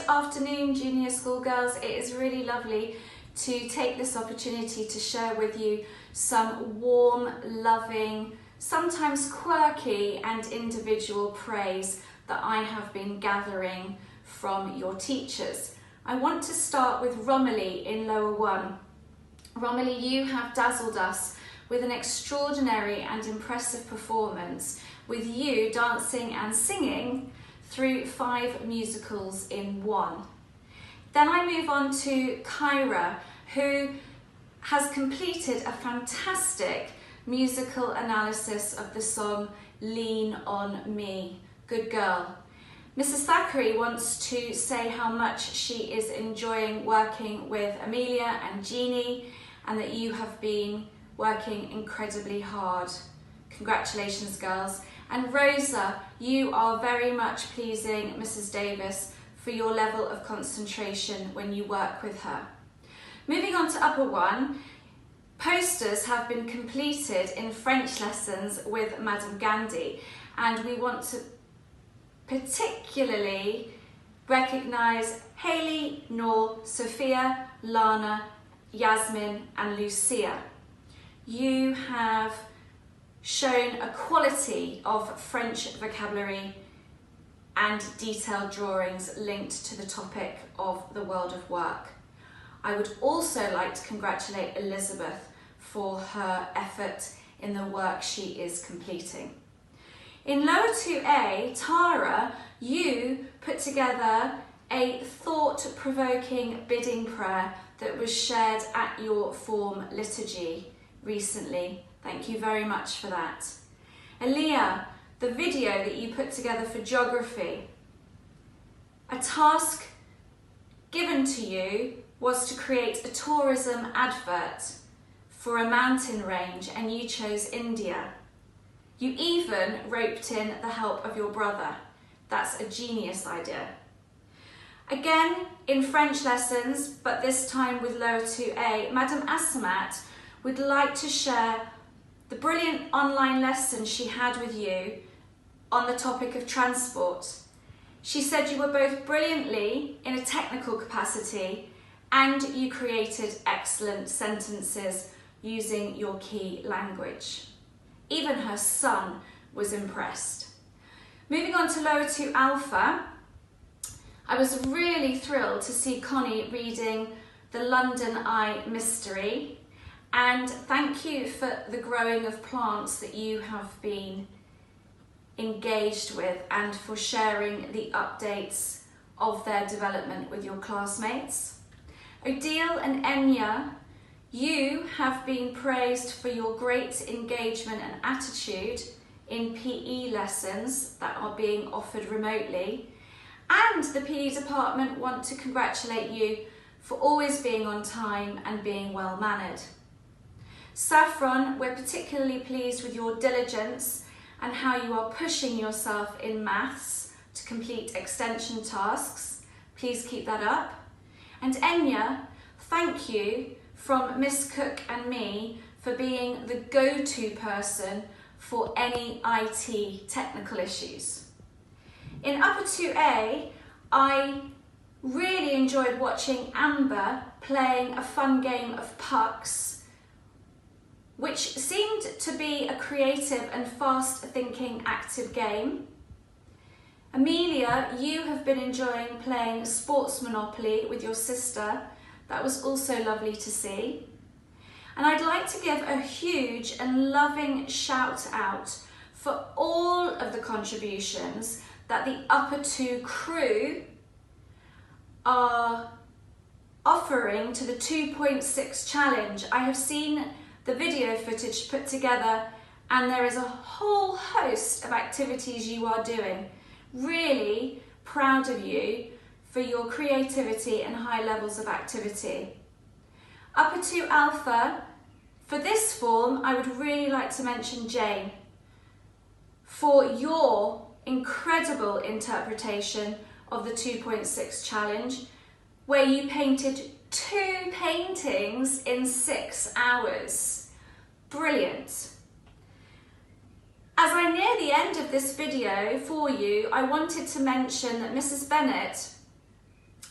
afternoon, junior school girls. It is really lovely to take this opportunity to share with you some warm, loving, sometimes quirky and individual praise that I have been gathering from your teachers. I want to start with Romilly in Lower 1. Romilly, you have dazzled us with an extraordinary and impressive performance, with you dancing and singing through 5 musicals in 1. Then I move on to Kyra, who has completed a fantastic musical analysis of the song Lean on Me. Good girl. Mrs. Thackeray wants to say how much she is enjoying working with Amelia and Jeannie, and that you have been working incredibly hard. Congratulations, girls. And Rosa, you are very much pleasing Mrs. Davis for your level of concentration when you work with her. Moving on to Upper 1, posters have been completed in French lessons with Madame Gandhi, and we want to particularly recognise Hayley, Noor, Sophia, Lana, Yasmin and Lucia. You have shown a quality of French vocabulary and detailed drawings linked to the topic of the world of work. I would also like to congratulate Elizabeth for her effort in the work she is completing. In Lower 2A, Tara, you put together a thought-provoking bidding prayer that was shared at your form liturgy recently. Thank you very much for that. Aaliyah, the video that you put together for geography. A task given to you was to create a tourism advert for a mountain range, and you chose India. You even roped in the help of your brother. That's a genius idea. Again, in French lessons, but this time with Lower 2A, Madame Asamat would like to share the brilliant online lesson she had with you on the topic of transport. She said you were both brilliantly in a technical capacity, and you created excellent sentences using your key language. Even her son was impressed. Moving on to Lower 2 Alpha, I was really thrilled to see Connie reading The London Eye Mystery, and thank you for the growing of plants that you have been engaged with and for sharing the updates of their development with your classmates. Odile and Enya, you have been praised for your great engagement and attitude in PE lessons that are being offered remotely, and the PE department want to congratulate you for always being on time and being well mannered. Saffron, we're particularly pleased with your diligence and how you are pushing yourself in maths to complete extension tasks. Please keep that up. And Enya, thank you from Miss Cook and me for being the go-to person for any IT technical issues. In Upper 2A, I really enjoyed watching Amber playing a fun game of pucks, which seemed to be a creative and fast-thinking active game. Amelia, you have been enjoying playing Sports Monopoly with your sister. That was also lovely to see. And I'd like to give a huge and loving shout out for all of the contributions that the Upper 2 crew are offering to the 2.6 challenge. I have seen the video footage put together, and there is a whole host of activities you are doing. Really proud of you for your creativity and high levels of activity. Upper 2 Alpha, for this form, I would really like to mention Jane for your incredible interpretation of the 2.6 challenge, where you painted 2 paintings in 6 hours. Brilliant. As I near the end of this video for you, I wanted to mention that Mrs. Bennett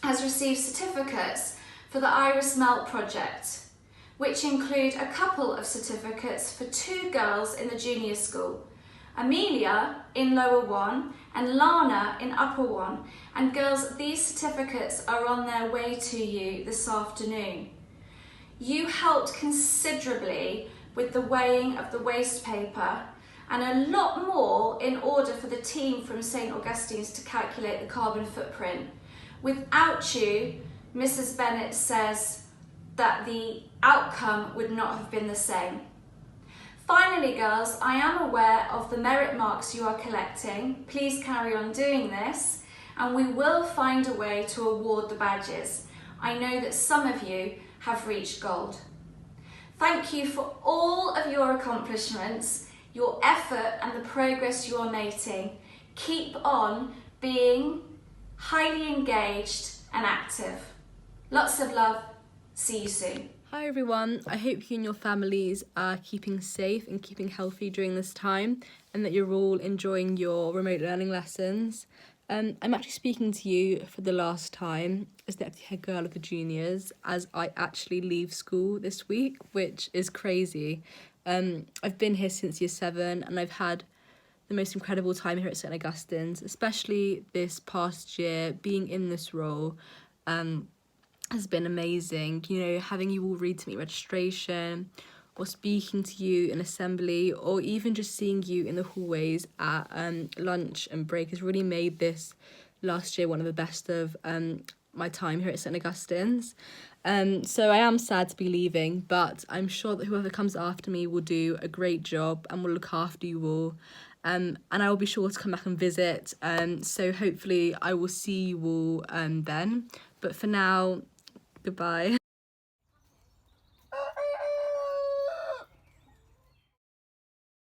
has received certificates for the Iris Melt project, which include a couple of certificates for 2 girls in the junior school, Amelia in lower 1 and Lana in upper 1. And girls, these certificates are on their way to you this afternoon. You helped considerably with the weighing of the waste paper and a lot more in order for the team from St Augustine's to calculate the carbon footprint. Without you, Mrs. Bennett says that the outcome would not have been the same. Finally, girls, I am aware of the merit marks you are collecting. Please carry on doing this, and we will find a way to award the badges. I know that some of you have reached gold. Thank you for all of your accomplishments, your effort and the progress you are making. Keep on being highly engaged and active. Lots of love. See you soon. Hi everyone, I hope you and your families are keeping safe and keeping healthy during this time, and that you're all enjoying your remote learning lessons. I'm actually speaking to you for the last time as Deputy Head Girl of the Juniors, as I actually leave school this week, which is crazy. I've been here since year 7 and I've had the most incredible time here at St Augustine's, especially this past year. Being in this role has been amazing. You know, having you all read to me registration, or speaking to you in assembly, or even just seeing you in the hallways at lunch and break has really made this last year one of the best of my time here at St Augustine's. So I am sad to be leaving, but I'm sure that whoever comes after me will do a great job and will look after you all. And I will be sure to come back and visit. So hopefully I will see you all then. But for now, goodbye.